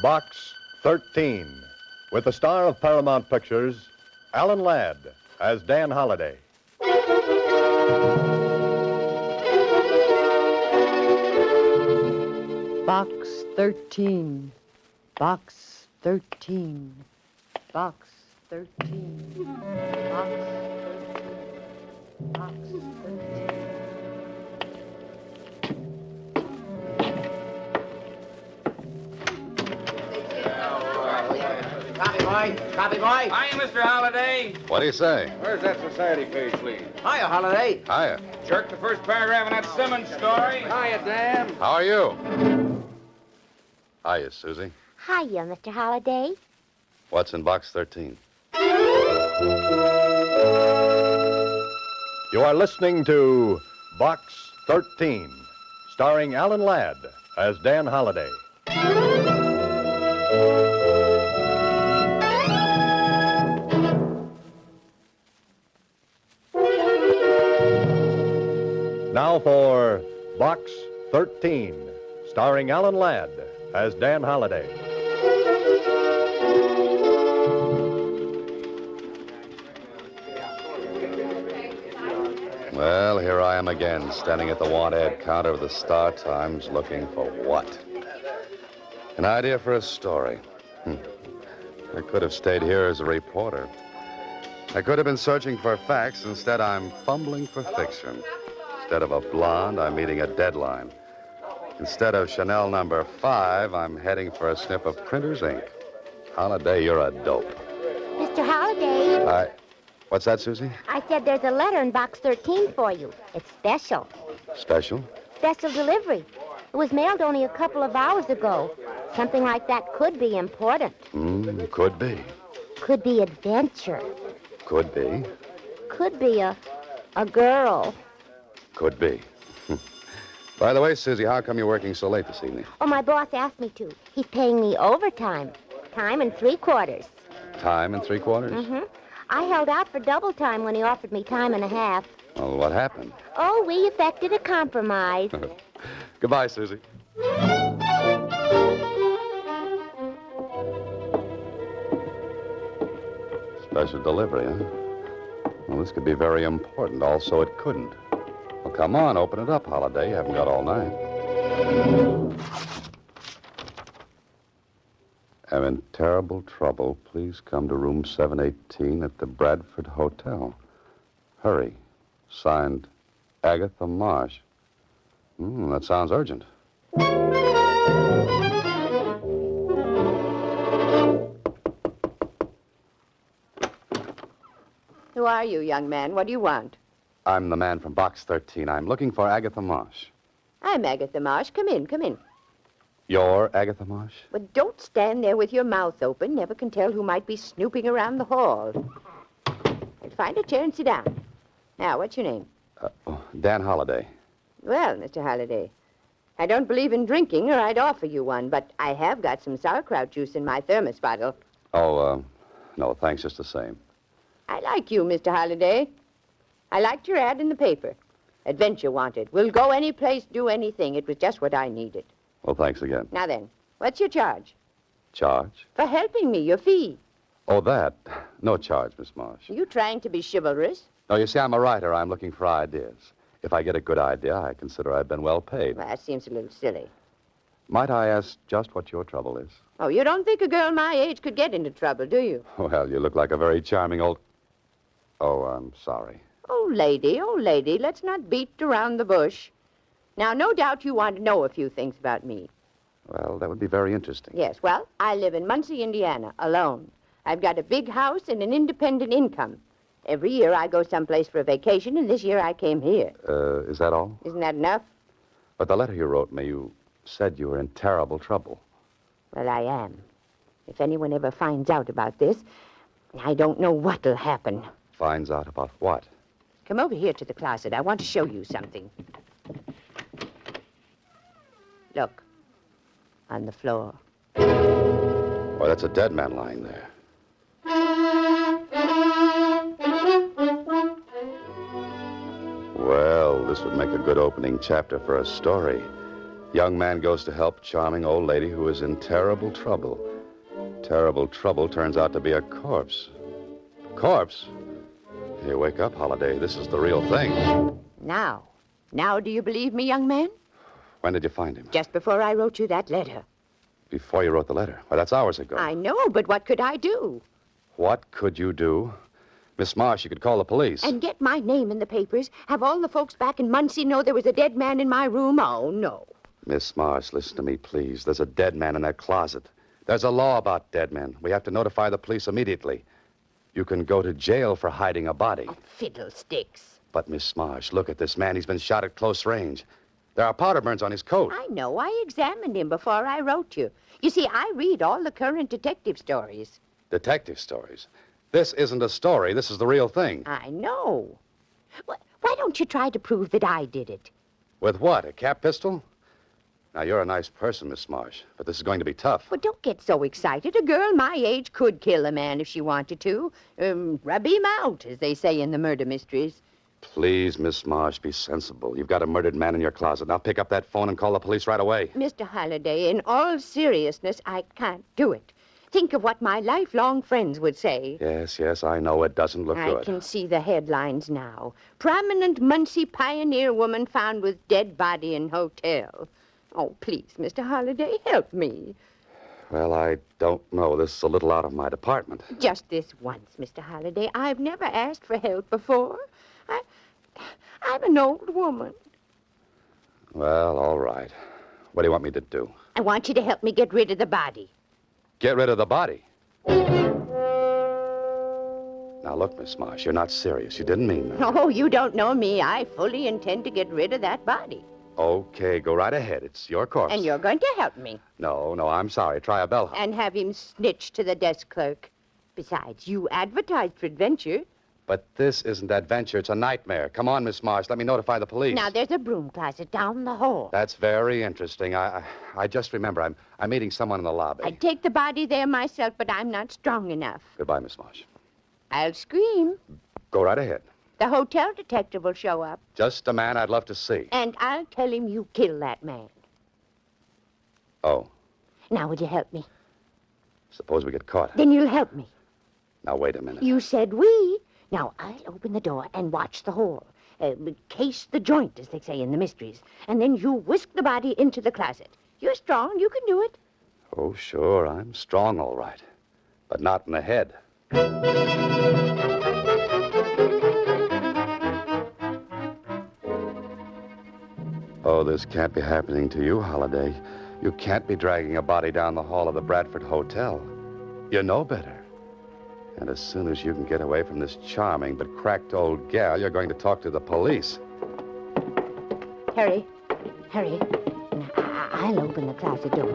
Box 13, with the star of Paramount Pictures, Alan Ladd, as Dan Holliday. Box 13. Box 13. Box 13. Box 13. Box 13. Copy, boy. Hiya, Mr. Holliday. What do you say? Where's that society page, please? Hiya, Holiday. Hiya. Jerk the first paragraph in that Simmons story. Hiya, Dan. How are you? Hiya, Suzy. Hiya, Mr. Holliday. What's in box 13? You are listening to Box 13, starring Alan Ladd as Dan Holliday. Now for Box 13, starring Alan Ladd as Dan Holliday. Well, here I am again, standing at the want ad counter of the Star Times, looking for what? An idea for a story. I could have stayed here as a reporter. I could have been searching for facts. Instead, I'm fumbling for fiction. Instead of a blonde, I'm meeting a deadline. Instead of Chanel number 5, I'm heading for a snip of printer's ink. Holliday, you're a dope. Mr. Holliday. What's that, Suzy? I said there's a letter in box 13 for you. It's special. Special? Special delivery. It was mailed only a couple of hours ago. Something like that could be important. Could be. Could be adventure. Could be. Could be a girl. Could be. By the way, Suzy, how come you're working so late this evening? Oh, my boss asked me to. He's paying me overtime. Time and 3/4. Time and 3/4? Mm-hmm. I held out for double time when he offered me time and a half. Well, what happened? Oh, we effected a compromise. Goodbye, Suzy. Special delivery, huh? Well, this could be very important. Also, it couldn't. Well, come on, open it up, Holliday. You haven't got all night. I'm in terrible trouble. Please come to room 718 at the Bradford Hotel. Hurry. Signed, Agatha Marsh. That sounds urgent. Who are you, young man? What do you want? I'm the man from box 13. I'm looking for Agatha Marsh. I'm Agatha Marsh. Come in, come in. You're Agatha Marsh? But don't stand there with your mouth open. Never can tell who might be snooping around the hall. Find a chair and sit down. Now, what's your name? Dan Holliday. Well, Mr. Holliday, I don't believe in drinking, or I'd offer you one, but I have got some sauerkraut juice in my thermos bottle. Oh, no, thanks just the same. I like you, Mr. Holliday. I liked your ad in the paper. Adventure wanted. We'll go any place, do anything. It was just what I needed. Well, thanks again. Now then, what's your charge? Charge? For helping me, your fee. Oh, that. No charge, Miss Marsh. Are you trying to be chivalrous? No, you see, I'm a writer. I'm looking for ideas. If I get a good idea, I consider I've been well paid. Well, that seems a little silly. Might I ask just what your trouble is? Oh, you don't think a girl my age could get into trouble, do you? Well, you look like a very charming old... Oh, I'm sorry. Oh, lady, let's not beat around the bush. Now, no doubt you want to know a few things about me. Well, that would be very interesting. Yes, well, I live in Muncie, Indiana, alone. I've got a big house and an independent income. Every year I go someplace for a vacation, and this year I came here. Is that all? Isn't that enough? But the letter you wrote me, you said you were in terrible trouble. Well, I am. If anyone ever finds out about this, I don't know what'll happen. Finds out about what? Come over here to the closet. I want to show you something. Look. On the floor. Why, that's a dead man lying there. Well, this would make a good opening chapter for a story. Young man goes to help charming old lady who is in terrible trouble. Terrible trouble turns out to be a corpse. Corpse? Hey, wake up, Holiday. This is the real thing. Now do you believe me, young man? When did you find him? Just before I wrote you that letter. Before you wrote the letter. Why, that's hours ago. I know, but what could I do? What could you do? Miss Marsh, you could call the police. And get my name in the papers? Have all the folks back in Muncie know there was a dead man in my room? Oh, no. Miss Marsh, listen to me, please. There's a dead man in that closet. There's a law about dead men. We have to notify the police immediately. You can go to jail for hiding a body. Oh, fiddlesticks. But, Miss Marsh, look at this man. He's been shot at close range. There are powder burns on his coat. I know. I examined him before I wrote you. You see, I read all the current detective stories. Detective stories? This isn't a story. This is the real thing. I know. Why don't you try to prove that I did it? With what, a cap pistol? Now, you're a nice person, Miss Marsh, but this is going to be tough. Well, don't get so excited. A girl my age could kill a man if she wanted to. Rub him out, as they say in the murder mysteries. Please, Miss Marsh, be sensible. You've got a murdered man in your closet. Now pick up that phone and call the police right away. Mr. Halliday, in all seriousness, I can't do it. Think of what my lifelong friends would say. Yes, I know it doesn't look good. I can see the headlines now. Prominent Muncie pioneer woman found with dead body in hotel. Oh, please, Mr. Halliday, help me. Well, I don't know. This is a little out of my department. Just this once, Mr. Halliday. I've never asked for help before. I'm an old woman. Well, all right. What do you want me to do? I want you to help me get rid of the body. Get rid of the body? Now, look, Miss Marsh, you're not serious. You didn't mean that. Oh, you don't know me. I fully intend to get rid of that body. Okay, go right ahead. It's your corpse. And you're going to help me. No, I'm sorry. Try a bellhop. And have him snitch to the desk clerk. Besides, you advertised for adventure. But this isn't adventure. It's a nightmare. Come on, Miss Marsh. Let me notify the police. Now, there's a broom closet down the hall. That's very interesting. I just remember I'm meeting someone in the lobby. I'd take the body there myself, but I'm not strong enough. Goodbye, Miss Marsh. I'll scream. Go right ahead. The hotel detective will show up. Just a man I'd love to see. And I'll tell him you killed that man. Oh. Now, will you help me? Suppose we get caught. Then you'll help me. Now, wait a minute. You said we. Now, I'll open the door and watch the hole. Case the joint, as they say in the mysteries. And then you whisk the body into the closet. You're strong. You can do it. Oh, sure. I'm strong, all right. But not in the head. Oh, this can't be happening to you, Holiday. You can't be dragging a body down the hall of the Bradford Hotel. You know better. And as soon as you can get away from this charming but cracked old gal, you're going to talk to the police. Hurry. Now, I'll open the closet door.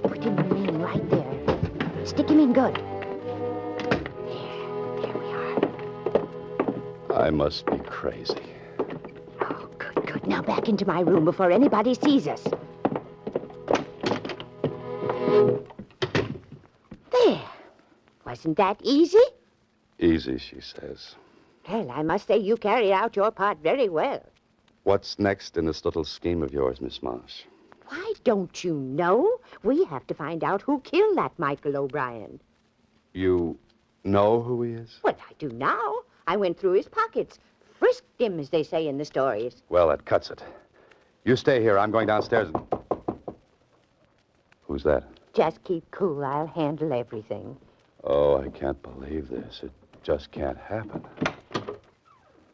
Put him in right there. Stick him in good. There we are. I must be crazy. Oh, good. Now back into my room before anybody sees us. There. Wasn't that easy? Easy, she says. Well, I must say you carried out your part very well. What's next in this little scheme of yours, Miss Marsh? Why, don't you know? We have to find out who killed that Michael O'Brien. You know who he is? Well, I do now. I went through his pockets. Frisked him, as they say in the stories. Well, that cuts it. You stay here. I'm going downstairs and... Who's that? Just keep cool. I'll handle everything. Oh, I can't believe this. It just can't happen.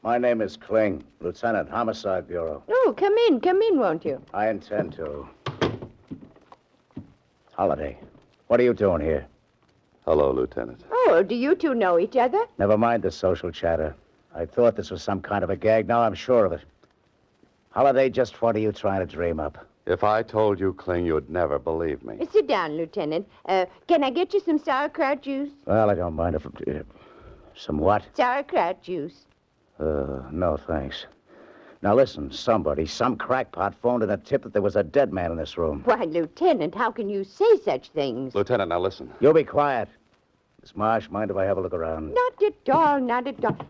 My name is Kling, Lieutenant, Homicide Bureau. Oh, come in, won't you? I intend to. Holiday, what are you doing here? Hello, Lieutenant. Oh, do you two know each other? Never mind the social chatter. I thought this was some kind of a gag. Now I'm sure of it. Holiday, just what are you trying to dream up? If I told you, Kling, you'd never believe me. Sit down, Lieutenant. Can I get you some sauerkraut juice? Well, I don't mind if... some what? Sauerkraut juice. No, thanks. Now listen, some crackpot phoned in a tip that there was a dead man in this room. Why, Lieutenant, how can you say such things? Lieutenant, now listen. You be quiet. Miss Marsh, mind if I have a look around? Not at all.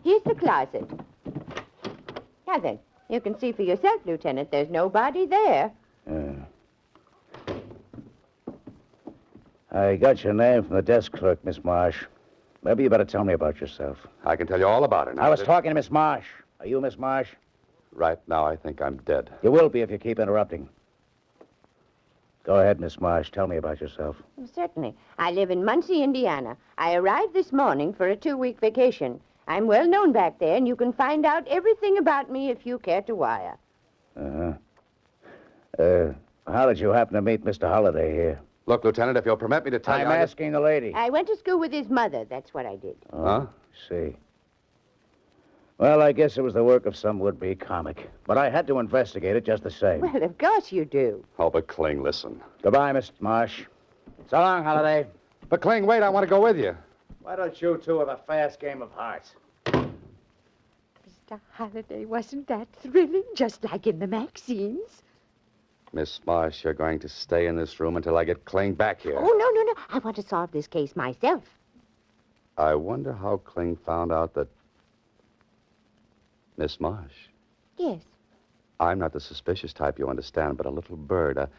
Here's the closet. Now then, you can see for yourself, Lieutenant. There's nobody there. I got your name from the desk clerk, Miss Marsh. Maybe you better tell me about yourself. I can tell you all about it now. I was talking to Miss Marsh. Are you Miss Marsh? Right now, I think I'm dead. You will be if you keep interrupting. Go ahead, Miss Marsh. Tell me about yourself. Certainly. I live in Muncie, Indiana. I arrived this morning for a 2-week vacation. I'm well known back there, and you can find out everything about me if you care to wire. How did you happen to meet Mr. Holliday here? Look, Lieutenant, if you'll permit me to tell I'm asking the lady. I went to school with his mother. That's what I did. Huh? See. Well, I guess it was the work of some would-be comic. But I had to investigate it just the same. Well, of course you do. Oh, but Kling, listen. Goodbye, Miss Marsh. So long, Holliday. But Kling, wait, I want to go with you. Why don't you two have a fast game of hearts? Mr. Holliday, wasn't that thrilling? Just like in the magazines. Miss Marsh, you're going to stay in this room until I get Kling back here. Oh, no. I want to solve this case myself. I wonder how Kling found out that... Miss Marsh, Yes. I'm not the suspicious type, you understand, but a little bird, a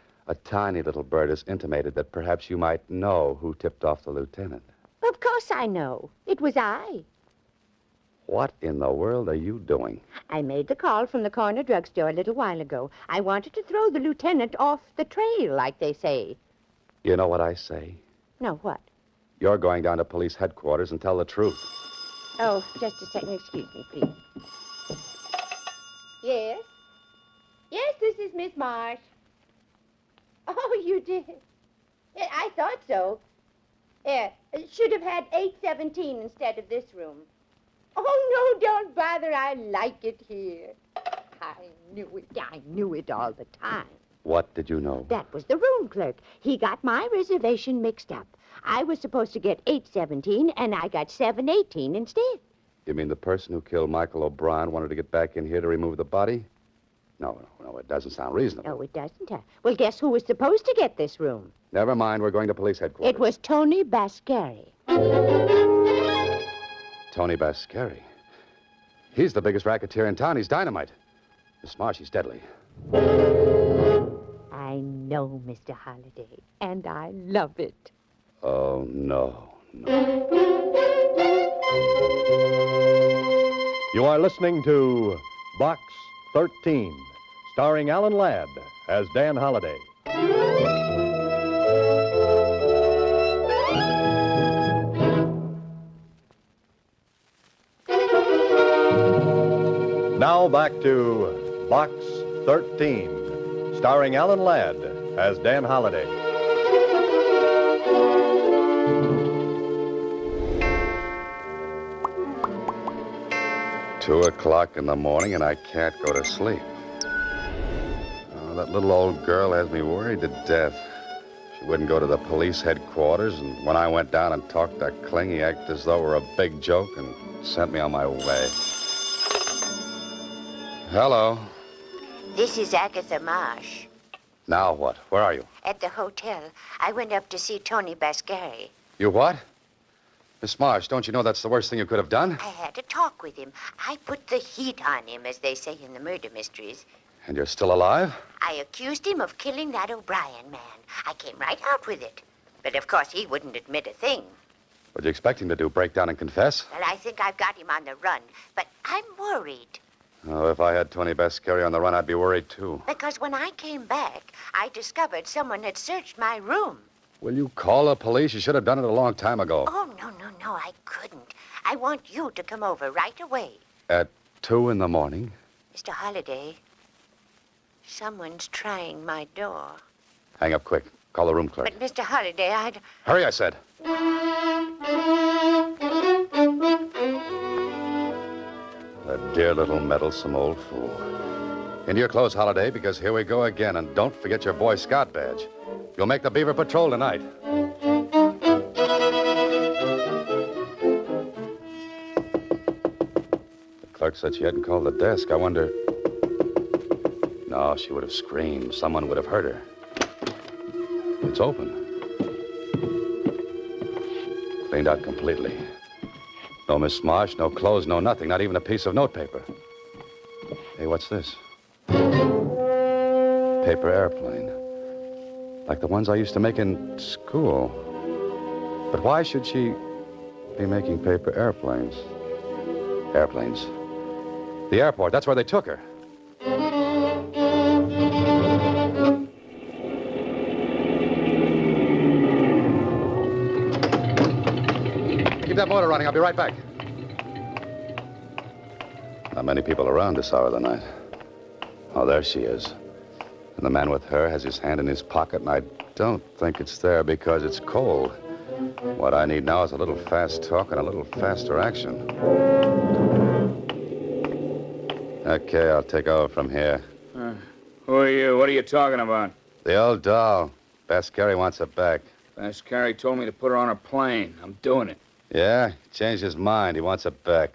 tiny little bird, has intimated that perhaps you might know who tipped off the lieutenant. Of course I know. It was I. What in the world are you doing? I made the call from the corner drugstore a little while ago. I wanted to throw the lieutenant off the trail, like they say. You know what I say? No, what? You're going down to police headquarters and tell the truth. Oh, just a second. Excuse me, please. Yes? Yes, this is Miss Marsh. Oh, you did? Yeah, I thought so. Yeah, should have had 817 instead of this room. Oh, no, don't bother. I like it here. I knew it all the time. What did you know? That was the room clerk. He got my reservation mixed up. I was supposed to get 817, and I got 718 instead. You mean the person who killed Michael O'Brien wanted to get back in here to remove the body? No, it doesn't sound reasonable. No, it doesn't. Well, guess who was supposed to get this room? Never mind, we're going to police headquarters. It was Tony Bascari. Tony Bascari. He's the biggest racketeer in town. He's dynamite. Miss Marsh, he's deadly. I know, Mr. Holliday, and I love it. Oh, no. You are listening to Box 13, starring Alan Ladd as Dan Holliday. Now back to Box 13, starring Alan Ladd as Dan Holliday. Two o'clock in the morning, and I can't go to sleep. Oh, that little old girl has me worried to death. She wouldn't go to the police headquarters, and when I went down and talked to Kling, he acted as though it were a big joke and sent me on my way. Hello. This is Agatha Marsh. Now what? Where are you? At the hotel. I went up to see Tony Bascari. You what? Miss Marsh, don't you know that's the worst thing you could have done? I had to talk with him. I put the heat on him, as they say in the murder mysteries. And you're still alive? I accused him of killing that O'Brien man. I came right out with it. But of course, he wouldn't admit a thing. What'd you expect him to do, break down and confess? Well, I think I've got him on the run. But I'm worried. Oh, if I had Tony Bascari on the run, I'd be worried, too. Because when I came back, I discovered someone had searched my room. Will you call the police? You should have done it a long time ago. Oh, no, I couldn't. I want you to come over right away. At 2 in the morning? Mr. Holliday, someone's trying my door. Hang up quick. Call the room clerk. But, Mr. Holliday, Hurry, I said. The dear little meddlesome old fool. Into your clothes, Holiday, because here we go again. And don't forget your Boy Scout badge. You'll make the Beaver Patrol tonight. The clerk said she hadn't called the desk. I wonder... No, she would have screamed. Someone would have heard her. It's open. Cleaned out completely. No Miss Marsh, no clothes, no nothing, not even a piece of notepaper. Hey, what's this? Paper airplane. Like the ones I used to make in school. But why should she be making paper airplanes? Airplanes. The airport, that's where they took her. Keep that motor running. I'll be right back. Not many people around this hour of the night. Oh, there she is. And the man with her has his hand in his pocket, and I don't think it's there because it's cold. What I need now is a little fast talk and a little faster action. Okay, I'll take over from here. Who are you? What are you talking about? The old doll. Bascari wants her back. Bascari told me to put her on a plane. I'm doing it. Yeah? Changed his mind. He wants her back.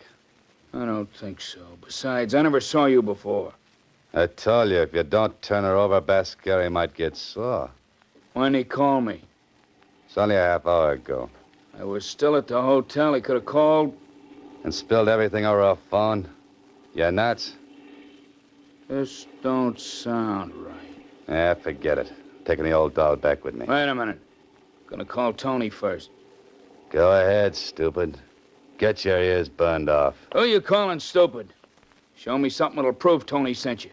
I don't think so. Besides, I never saw you before. I told you, if you don't turn her over, Bascari might get sore. Why'd he call me? It's only a half hour ago. I was still at the hotel. He could have called. And spilled everything over her phone. You nuts? This don't sound right. Yeah, forget it. Taking the old doll back with me. Wait a minute. Gonna call Tony first. Go ahead, stupid. Get your ears burned off. Who you calling stupid? Show me something that'll prove Tony sent you.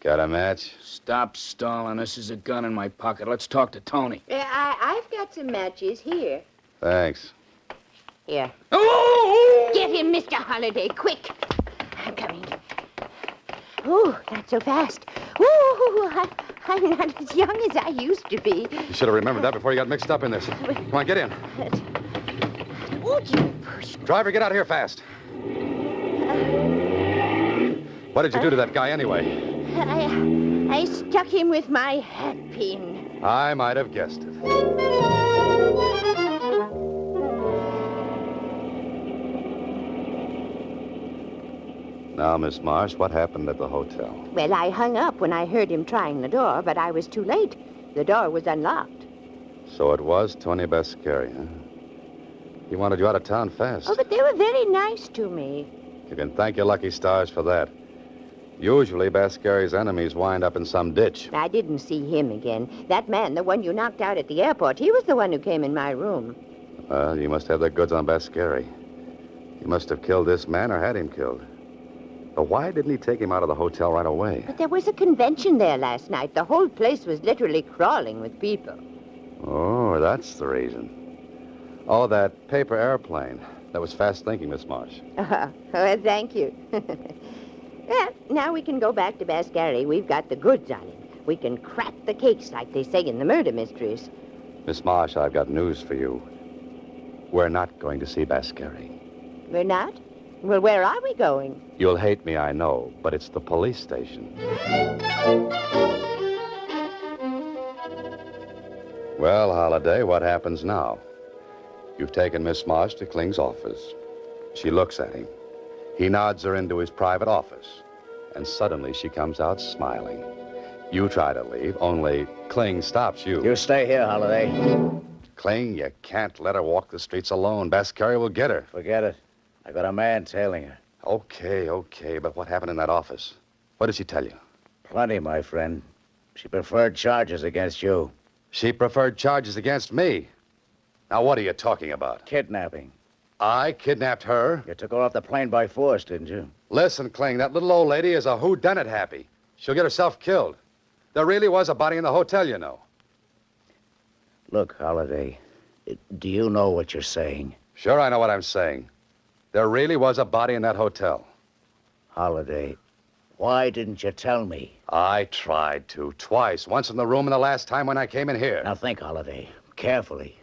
Got a match? Stop stalling. This is a gun in my pocket. Let's talk to Tony. I've got some matches here. Thanks. Here. Oh! Get him, Mr. Holliday, quick. I'm coming. Ooh, not so fast. Ooh, I'm not as young as I used to be. You should have remembered that before you got mixed up in this. Come on, get in. Would you push me? Driver, get out of here fast. What did you do to that guy anyway? I stuck him with my hat pin. I might have guessed it. Now, Miss Marsh, what happened at the hotel? Well, I hung up when I heard him trying the door, but I was too late. The door was unlocked. So it was Tony Bascari, huh? He wanted you out of town fast. Oh, but they were very nice to me. You can thank your lucky stars for that. Usually, Bascari's enemies wind up in some ditch. I didn't see him again. That man, the one you knocked out at the airport, he was the one who came in my room. Well, you must have the goods on Bascari. You must have killed this man or had him killed. But why didn't he take him out of the hotel right away? But there was a convention there last night. The whole place was literally crawling with people. Oh, that's the reason. Oh, that paper airplane. That was fast thinking, Miss Marsh. Well, thank you. Well, now we can go back to Bascari. We've got the goods on him. We can crack the case, like they say in the murder mysteries. Miss Marsh, I've got news for you. We're not going to see Bascari. We're not? Well, where are we going? You'll hate me, I know, but it's the police station. Well, Holliday, what happens now? You've taken Miss Marsh to Kling's office. She looks at him. He nods her into his private office. And suddenly she comes out smiling. You try to leave, only Kling stops you. You stay here, Holliday. Kling, you can't let her walk the streets alone. Bascari will get her. Forget it. I got a man tailing her. Okay, but what happened in that office? What did she tell you? Plenty, my friend. She preferred charges against you. She preferred charges against me. Now, what are you talking about? Kidnapping. I kidnapped her? You took her off the plane by force, didn't you? Listen, Kling, that little old lady is a whodunit happy. She'll get herself killed. There really was a body in the hotel, you know. Look, Holliday, do you know what you're saying? Sure, I know what I'm saying. There really was a body in that hotel. Holliday, why didn't you tell me? I tried to, twice. Once in the room and the last time when I came in here. Now think, Holliday, carefully.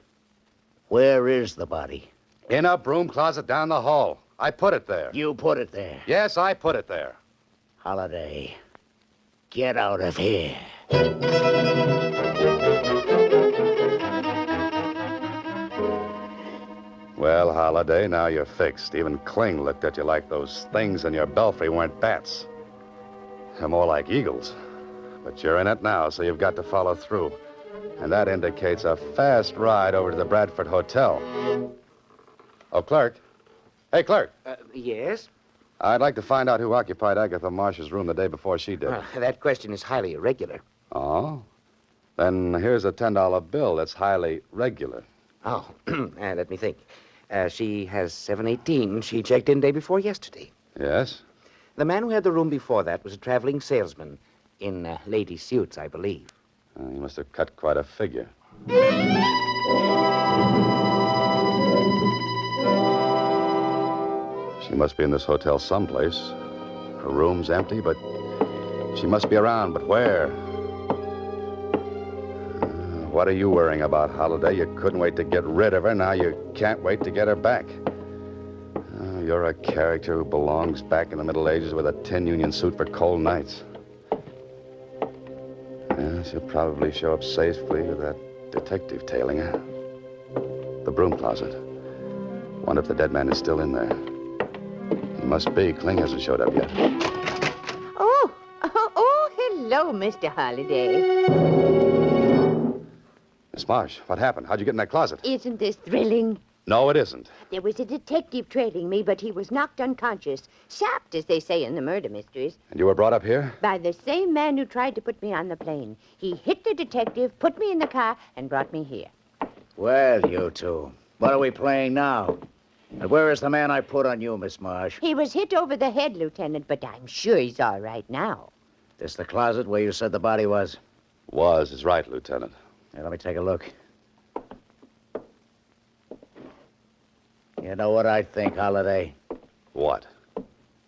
Where is the body? In a broom closet down the hall. I put it there. You put it there. Yes, I put it there. Holliday, get out of here. Well, Holliday, now you're fixed. Even Kling looked at you like those things in your belfry weren't bats. They're more like eagles. But you're in it now, so you've got to follow through. And that indicates a fast ride over to the Bradford Hotel. Oh, clerk. Hey, clerk. Yes? I'd like to find out who occupied Agatha Marsh's room the day before she did. That question is highly irregular. Oh? Then here's a $10 bill that's highly regular. Oh, let me think. She has 718. She checked in day before yesterday. Yes? The man who had the room before that was a traveling salesman in lady suits, I believe. He must have cut quite a figure. She must be in this hotel someplace. Her room's empty, but she must be around. But where? What are you worrying about, Holiday? You couldn't wait to get rid of her. Now you can't wait to get her back. Oh, you're a character who belongs back in the Middle Ages with a tin union suit for cold nights. Yeah, she'll probably show up safely with that detective tailing her. The broom closet. Wonder if the dead man is still in there. He must be. Kling hasn't showed up yet. Oh, hello, Mr. Holliday. Miss Marsh, what happened? How'd you get in that closet? Isn't this thrilling? No, it isn't. There was a detective trailing me, but he was knocked unconscious. Sapped, as they say in the murder mysteries. And you were brought up here? By the same man who tried to put me on the plane. He hit the detective, put me in the car, and brought me here. Well, you two, what are we playing now? And where is the man I put on you, Miss Marsh? He was hit over the head, Lieutenant, but I'm sure he's all right now. This the closet where you said the body was? Was is right, Lieutenant. Here, let me take a look. You know what I think, Holiday? What?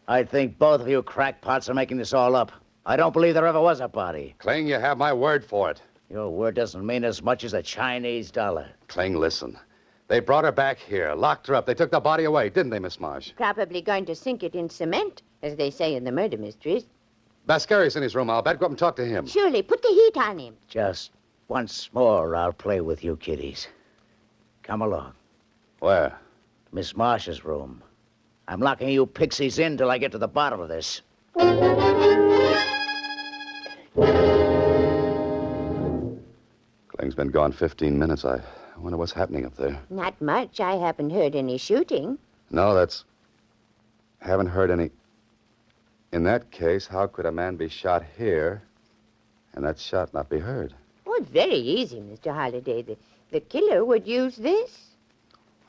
I think both of you crackpots are making this all up. I don't believe there ever was a body. Kling, you have my word for it. Your word doesn't mean as much as a Chinese dollar. Kling, listen. They brought her back here, locked her up. They took the body away, didn't they, Miss Marsh? Probably going to sink it in cement, as they say in the murder mysteries. Bascari's in his room, I'll bet. Go up and talk to him. Surely, put the heat on him. Just once more, I'll play with you kiddies. Come along. Where? Miss Marsh's room. I'm locking you pixies in till I get to the bottom of this. Kling's been gone 15 minutes. I wonder what's happening up there. Not much. I haven't heard any shooting. No, haven't heard any. In that case, how could a man be shot here and that shot not be heard? Oh, it's very easy, Mr. Holliday. The killer would use this.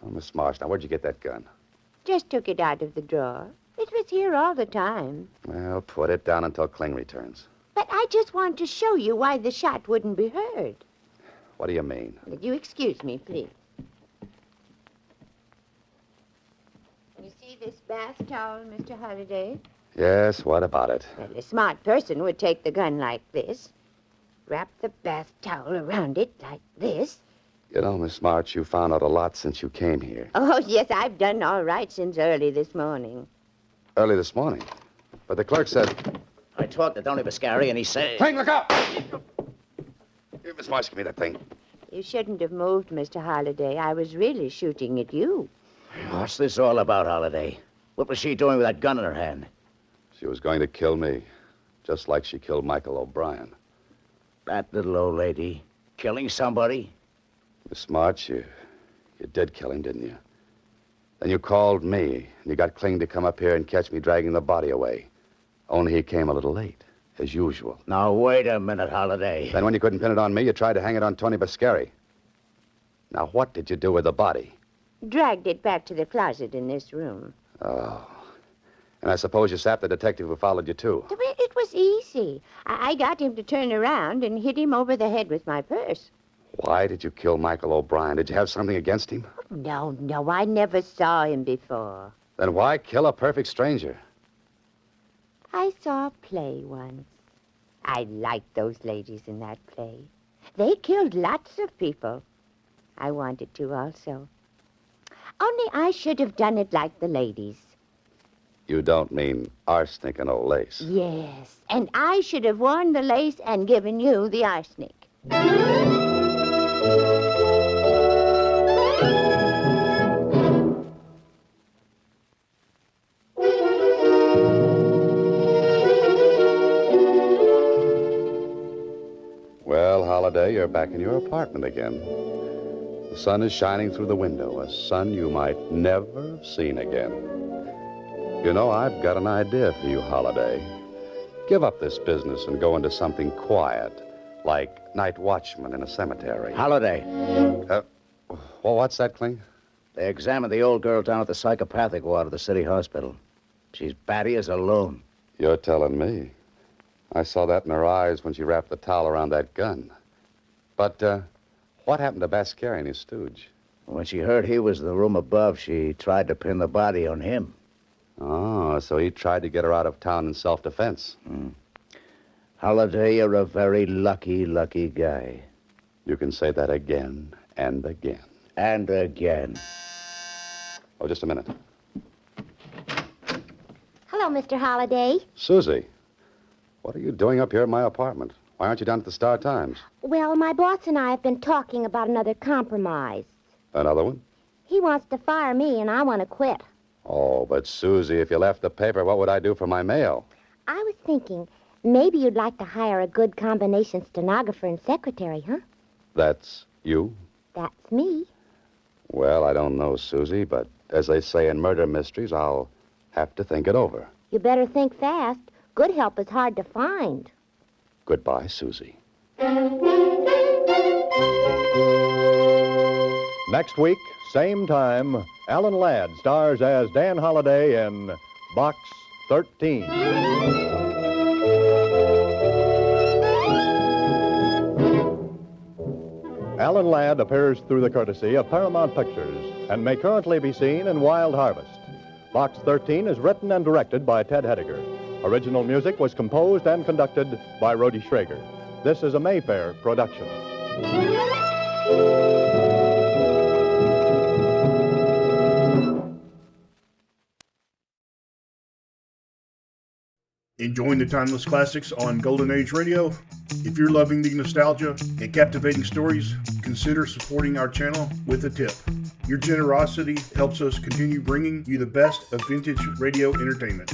Oh, Miss Marsh, now where'd you get that gun? Just took it out of the drawer. It was here all the time. Well, put it down until Kling returns. But I just want to show you why the shot wouldn't be heard. What do you mean? Will you excuse me, please? You see this bath towel, Mr. Holliday? Yes, what about it? Well, a smart person would take the gun like this, wrap the bath towel around it like this. You know, Miss March, you found out a lot since you came here. Oh, yes, I've done all right since early this morning. Early this morning. But the clerk said... I talked to Tony Bascari, and he said... Kling, look out! Here, Miss March, give me that thing. You shouldn't have moved, Mr. Holliday. I was really shooting at you. What's this all about, Holiday? What was she doing with that gun in her hand? She was going to kill me, just like she killed Michael O'Brien. That little old lady killing somebody? Miss March, you did kill him, didn't you? Then you called me, and you got Kling to come up here and catch me dragging the body away. Only he came a little late, as usual. Now, wait a minute, Holiday. Then when you couldn't pin it on me, you tried to hang it on Tony Bascari. Now, what did you do with the body? Dragged it back to the closet in this room. Oh. And I suppose you sapped the detective who followed you, too. It was easy. I got him to turn around and hit him over the head with my purse. Why did you kill Michael O'Brien? Did you have something against him? No, I never saw him before. Then why kill a perfect stranger? I saw a play once. I liked those ladies in that play. They killed lots of people. I wanted to also. Only I should have done it like the ladies. You don't mean arsenic and old lace. Yes, and I should have worn the lace and given you the arsenic. Well, Holiday, you're back in your apartment again. The sun is shining through the window, a sun you might never have seen again. You know, I've got an idea for you, Holiday. Give up this business and go into something quiet, like night watchman in a cemetery. Holiday. Well, what's that, Kling? They examined the old girl down at the psychopathic ward of the city hospital. She's batty as a loon. You're telling me. I saw that in her eyes when she wrapped the towel around that gun. But, what happened to Bascari and his stooge? When she heard he was in the room above, she tried to pin the body on him. Oh, so he tried to get her out of town in self-defense. Holiday, you're a very lucky, lucky guy. You can say that again and again. And again. Oh, just a minute. Hello, Mr. Holliday. Suzy, what are you doing up here in my apartment? Why aren't you down at the Star Times? Well, my boss and I have been talking about another compromise. Another one? He wants to fire me, and I want to quit. Oh, but Suzy, if you left the paper, what would I do for my mail? I was thinking maybe you'd like to hire a good combination stenographer and secretary, huh? That's you? That's me. Well, I don't know, Suzy, but as they say in murder mysteries, I'll have to think it over. You better think fast. Good help is hard to find. Goodbye, Suzy. Next week, same time, Alan Ladd stars as Dan Holliday in Box 13. Alan Ladd appears through the courtesy of Paramount Pictures and may currently be seen in Wild Harvest. Box 13 is written and directed by Ted Hediger. Original music was composed and conducted by Rhodey Schrager. This is a Mayfair production. Enjoying the timeless classics on Golden Age Radio? If you're loving the nostalgia and captivating stories, consider supporting our channel with a tip. Your generosity helps us continue bringing you the best of vintage radio entertainment.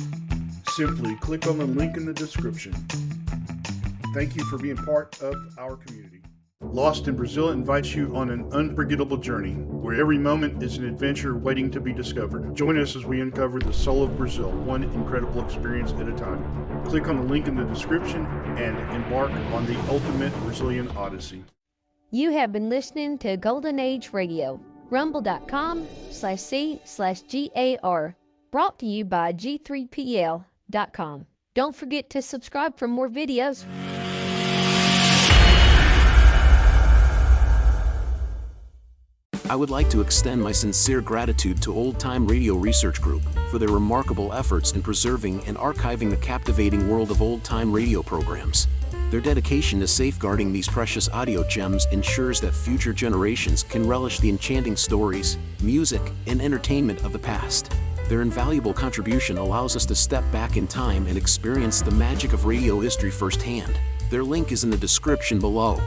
Simply click on the link in the description. Thank you for being part of our community. Lost in Brazil invites you on an unforgettable journey where every moment is an adventure waiting to be discovered. Join us as we uncover the soul of Brazil, one incredible experience at a time. Click on the link in the description and embark on the ultimate Brazilian odyssey. You have been listening to Golden Age Radio, rumble.com/C/GAR, brought to you by G3PL.com. Don't forget to subscribe for more videos. I would like to extend my sincere gratitude to Old Time Radio Research Group for their remarkable efforts in preserving and archiving the captivating world of old-time radio programs. Their dedication to safeguarding these precious audio gems ensures that future generations can relish the enchanting stories, music, and entertainment of the past. Their invaluable contribution allows us to step back in time and experience the magic of radio history firsthand. Their link is in the description below.